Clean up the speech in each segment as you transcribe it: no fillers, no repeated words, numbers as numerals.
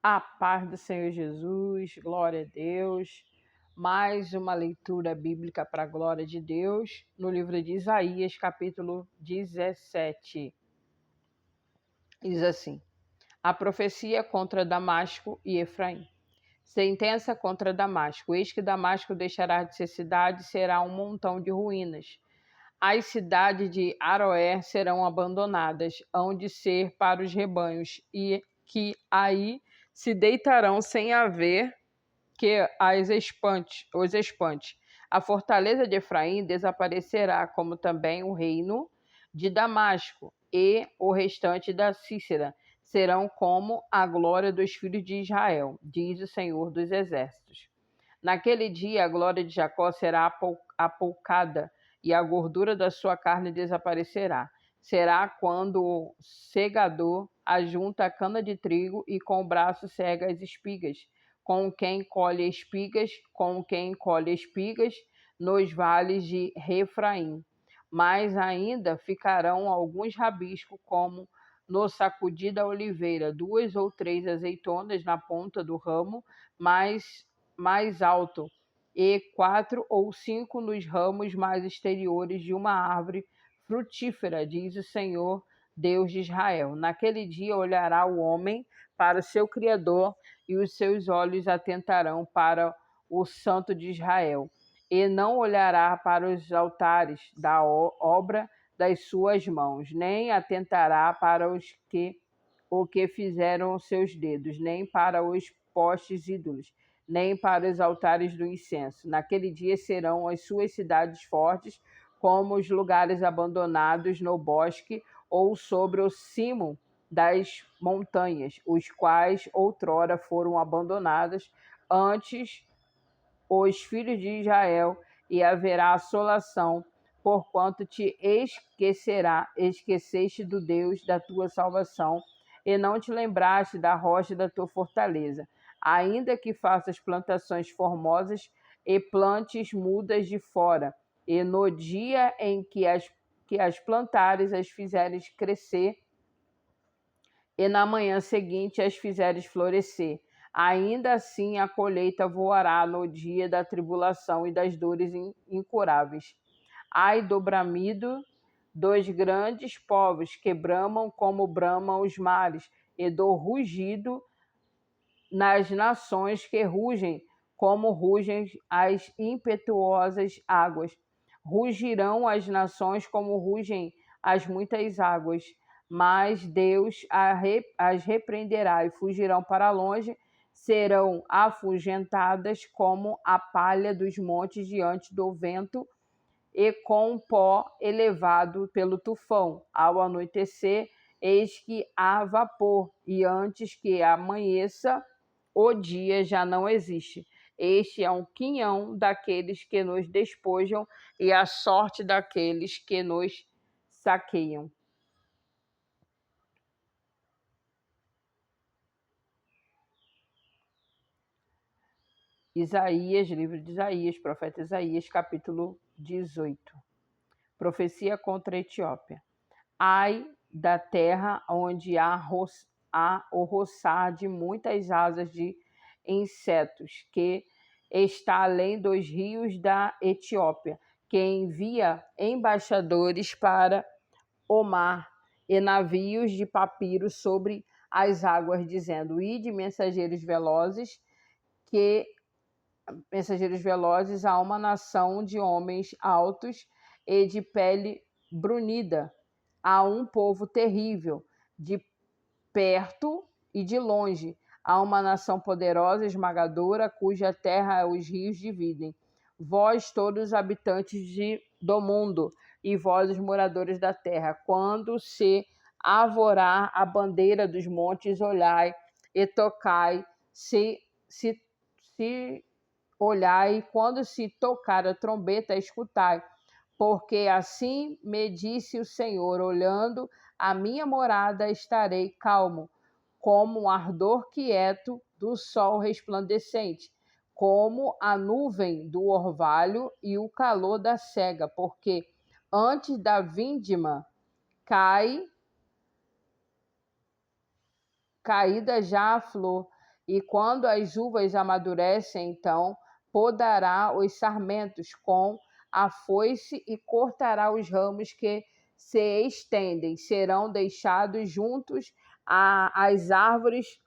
A paz do Senhor Jesus, glória a Deus. Mais uma leitura bíblica para a glória de Deus, no livro de Isaías, capítulo 17. Diz assim: a profecia contra Damasco e Efraim. Sentença contra Damasco: eis que Damasco deixará de ser cidade, será um montão de ruínas. As cidades de Aroer serão abandonadas, hão de ser para os rebanhos, e que aí se deitarão sem haver que os espante. A fortaleza de Efraim desaparecerá, como também o reino de Damasco, e o restante da Cícera serão como a glória dos filhos de Israel, diz o Senhor dos Exércitos. Naquele dia a glória de Jacó será apoucada, e a gordura da sua carne desaparecerá. Será quando o segador ajunta a cana de trigo e com o braço cega as espigas, com quem colhe espigas nos vales de Refraim. Mas ainda ficarão alguns rabiscos, como no sacudir da oliveira, 2 ou 3 azeitonas na ponta do ramo mais alto, e 4 ou 5 nos ramos mais exteriores de uma árvore frutífera, diz o Senhor, Deus de Israel. Naquele dia olhará o homem para o seu Criador, e os seus olhos atentarão para o Santo de Israel, e não olhará para os altares da obra das suas mãos, nem atentará para o que fizeram os seus dedos, nem para os postes ídolos, nem para os altares do incenso. Naquele dia serão as suas cidades fortes, como os lugares abandonados no bosque ou sobre o cimo das montanhas, os quais outrora foram abandonadas antes os filhos de Israel, e haverá assolação, porquanto te esqueceste do Deus da tua salvação, e não te lembraste da rocha da tua fortaleza. Ainda que faças plantações formosas e plantes mudas de fora, e no dia em que as plantares, as fizeres crescer, e na manhã seguinte as fizeres florescer, ainda assim a colheita voará no dia da tribulação e das dores incuráveis. Ai do bramido dos grandes povos que bramam como bramam os mares, e do rugido nas nações que rugem como rugem as impetuosas águas. Rugirão as nações como rugem as muitas águas, mas Deus as repreenderá, e fugirão para longe, serão afugentadas como a palha dos montes diante do vento, e com pó elevado pelo tufão. Ao anoitecer, eis que há vapor, e antes que amanheça, o dia já não existe. Este é um quinhão daqueles que nos despojam, e a sorte daqueles que nos saqueiam. Isaías, livro de Isaías, profeta Isaías, capítulo 18. Profecia contra a Etiópia. Ai da terra onde há o roçar de muitas asas de insetos, que está além dos rios da Etiópia, que envia embaixadores para o mar e navios de papiro sobre as águas, dizendo: ide, mensageiros velozes a uma nação de homens altos e de pele brunida, a um povo terrível, de perto e de longe, a uma nação poderosa, esmagadora, cuja terra os rios dividem. Vós, todos os habitantes do mundo, e vós, os moradores da terra, quando se avorar a bandeira dos montes, olhai e tocai, se olhai, quando se tocar a trombeta, escutai, porque assim me disse o Senhor: olhando a minha morada, estarei calmo, como um ardor quieto do sol resplandecente, como a nuvem do orvalho e o calor da sega, porque antes da vindima caída já a flor, E quando as uvas amadurecem, então podará os sarmentos com a foice e cortará os ramos que se estendem, serão deixados juntos às árvores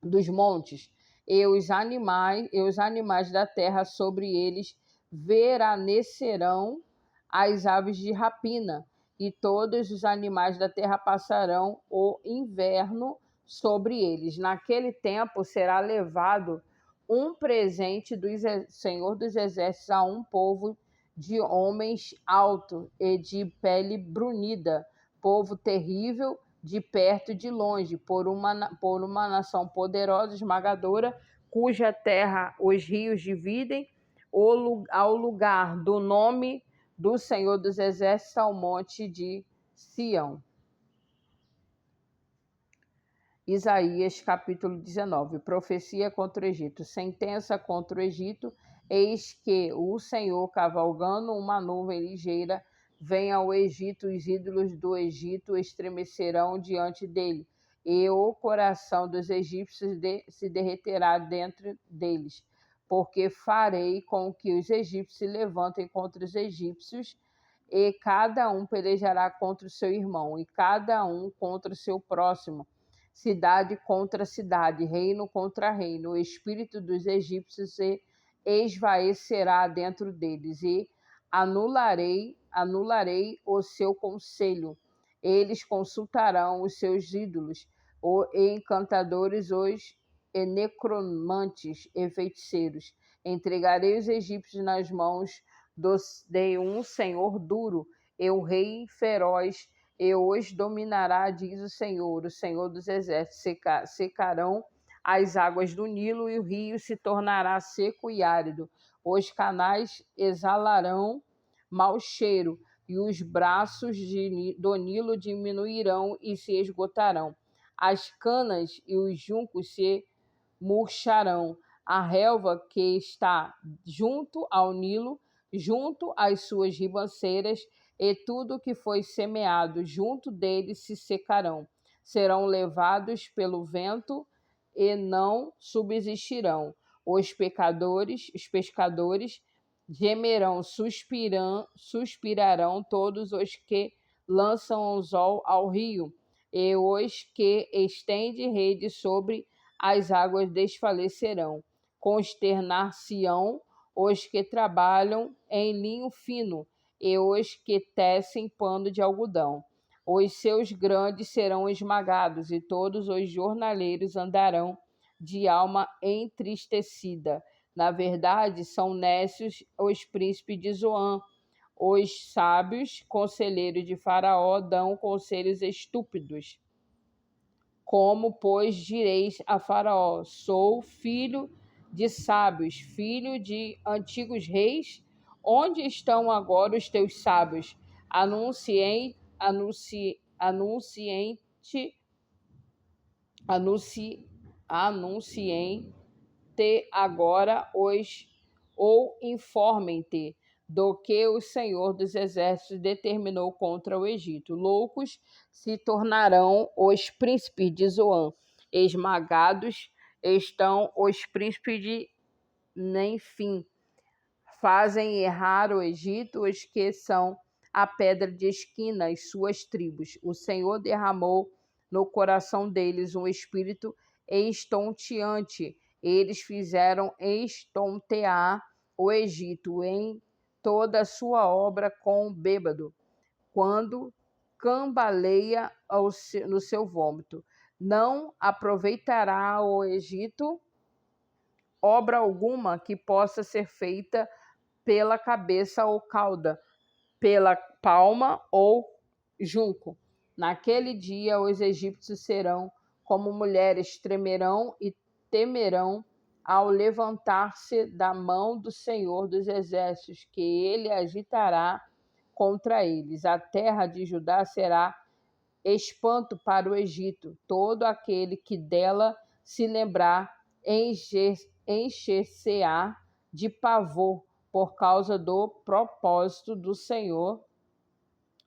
dos montes, e os animais da terra sobre eles veranecerão as aves de rapina, e todos os animais da terra passarão o inverno sobre eles. Naquele tempo será levado um presente do Senhor dos Exércitos a um povo de homens alto e de pele brunida, povo terrível de perto e de longe, por uma nação poderosa, esmagadora, cuja terra os rios dividem, ao lugar do nome do Senhor dos Exércitos, ao monte de Sião. Isaías capítulo 19, profecia contra o Egito, sentença contra o Egito, eis que o Senhor, cavalgando uma nuvem ligeira, vem ao Egito, os ídolos do Egito estremecerão diante dele, e o coração dos egípcios se derreterá dentro deles, porque farei com que os egípcios se levantem contra os egípcios, e cada um pelejará contra o seu irmão, e cada um contra o seu próximo, cidade contra cidade, reino contra reino. O espírito dos egípcios se esvaecerá dentro deles, e anularei o seu conselho. Eles consultarão os seus ídolos, os encantadores, os necromantes e feiticeiros. Entregarei os egípcios nas mãos de um senhor duro, e o rei feroz e os dominará, diz o Senhor dos Exércitos. Secarão as águas do Nilo, e o rio se tornará seco e árido. Os canais exalarão mau cheiro, e os braços do Nilo diminuirão e se esgotarão. As canas e os juncos se murcharão. A relva que está junto ao Nilo, junto às suas ribanceiras, e tudo que foi semeado junto deles se secarão. Serão levados pelo vento e não subsistirão. Os pescadores gemerão, suspirarão todos os que lançam anzol ao rio, e os que estendem rede sobre as águas desfalecerão. Consternar-se-ão os que trabalham em linho fino, e os que tecem pano de algodão. Os seus grandes serão esmagados, e todos os jornaleiros andarão de alma entristecida. Na verdade, são nécios os príncipes de Zoan. Os sábios conselheiros de Faraó dão conselhos estúpidos. Como, pois, direis a Faraó: sou filho de sábios, filho de antigos reis? Onde estão agora os teus sábios? Anunciem agora ou informem-te do que o Senhor dos Exércitos determinou contra o Egito. Loucos se tornarão os príncipes de Zoan, esmagados estão os príncipes de Nenfim. Fazem errar o Egito os que são a pedra de esquina, as suas tribos. O Senhor derramou no coração deles um espírito estonteante. Eles fizeram estontear o Egito em toda a sua obra com o bêbado, quando cambaleia no seu vômito. Não aproveitará o Egito obra alguma que possa ser feita pela cabeça ou cauda, pela palma ou junco. Naquele dia os egípcios serão como mulheres, tremerão e temerão ao levantar-se da mão do Senhor dos Exércitos, que ele agitará contra eles. A terra de Judá será espanto para o Egito. Todo aquele que dela se lembrar encher-se-á de pavor por causa do propósito do Senhor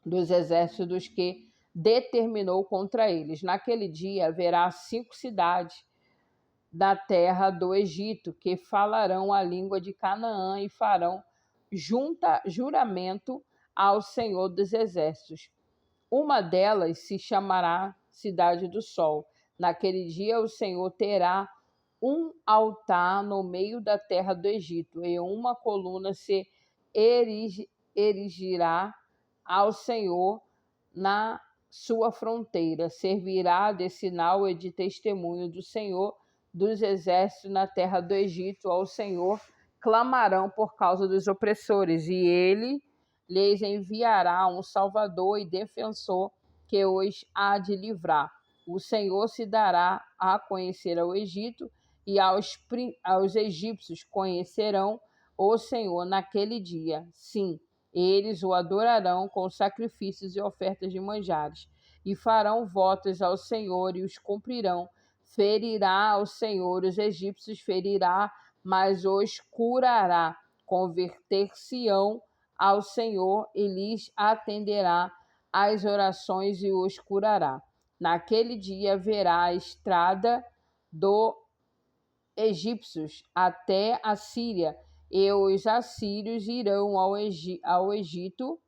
dos Exércitos que determinou contra eles. Naquele dia haverá 5 cidades da terra do Egito, que falarão a língua de Canaã e farão juramento ao Senhor dos Exércitos. Uma delas se chamará Cidade do Sol. Naquele dia o Senhor terá um altar no meio da terra do Egito, e uma coluna se erigirá ao Senhor na sua fronteira. Servirá de sinal e de testemunho do Senhor dos exércitos na terra do Egito. Ao Senhor clamarão por causa dos opressores, e ele lhes enviará um salvador e defensor que os há de livrar. O Senhor se dará a conhecer ao Egito, e aos egípcios conhecerão o Senhor naquele dia. Sim, eles o adorarão com sacrifícios e ofertas de manjares, e farão votos ao Senhor e os cumprirão. Ferirá ao Senhor os egípcios, ferirá, mas os curará. Converter-se-ão ao Senhor e lhes atenderá às orações e os curará. Naquele dia haverá a estrada dos egípcios até a Síria, e os assírios irão ao Egito,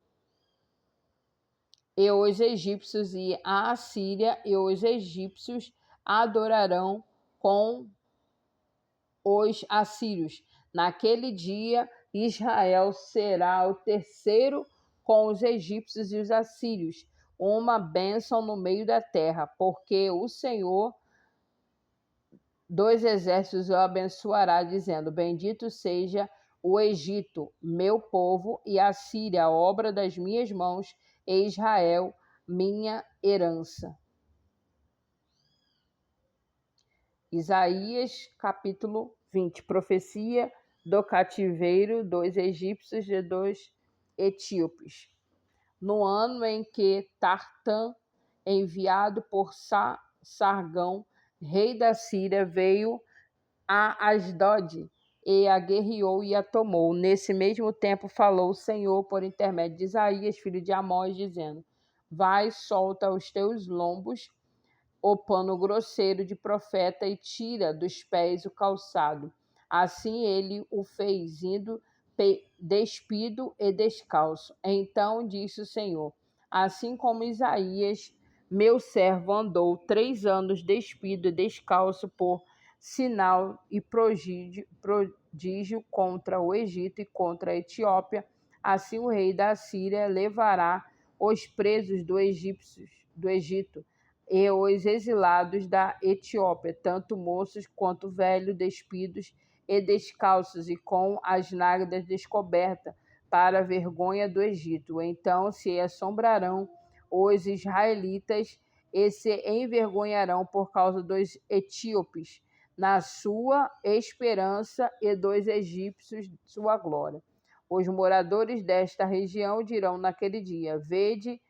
e os egípcios e a Assíria, e os egípcios adorarão com os assírios. Naquele dia, Israel será o terceiro com os egípcios e os assírios, uma bênção no meio da terra, porque o Senhor dos exércitos o abençoará, dizendo: Bendito seja o Egito, meu povo, e a Síria, obra das minhas mãos, e Israel, minha herança. Isaías, capítulo 20. Profecia do cativeiro dos egípcios e dos etíopes. No ano em que Tartã, enviado por Sargão, rei da Síria, veio a Asdod e a guerreou e a tomou. Nesse mesmo tempo falou o Senhor por intermédio de Isaías, filho de Amós, dizendo: Vai, solta os teus lombos o pano grosseiro de profeta e tira dos pés o calçado. Assim ele o fez, indo despido e descalço. Então disse o Senhor: Assim como Isaías, meu servo, andou 3 anos despido e descalço por sinal e prodígio contra o Egito e contra a Etiópia, assim o rei da Síria levará os presos do Egito e os exilados da Etiópia, tanto moços quanto velhos, despidos e descalços, e com as nádegas descobertas, para a vergonha do Egito. Então se assombrarão os israelitas e se envergonharão por causa dos etíopes, na sua esperança, e dos egípcios, sua glória. Os moradores desta região dirão naquele dia: Vede,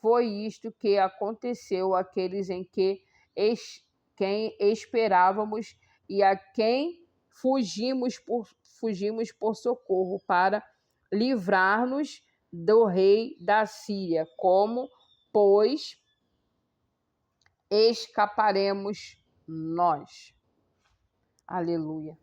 foi isto que aconteceu àqueles em quem esperávamos e a quem fugimos por socorro, para livrar-nos do rei da Síria. Como, pois, escaparemos nós? Aleluia.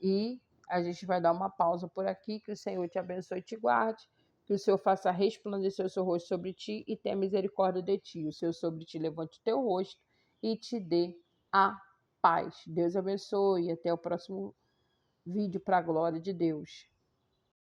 E a gente vai dar uma pausa por aqui. Que o Senhor te abençoe e te guarde. Que o Senhor faça resplandecer o seu rosto sobre ti e tenha misericórdia de ti. O Senhor sobre ti levante o teu rosto e te dê a paz. Deus abençoe e até o próximo vídeo para a glória de Deus.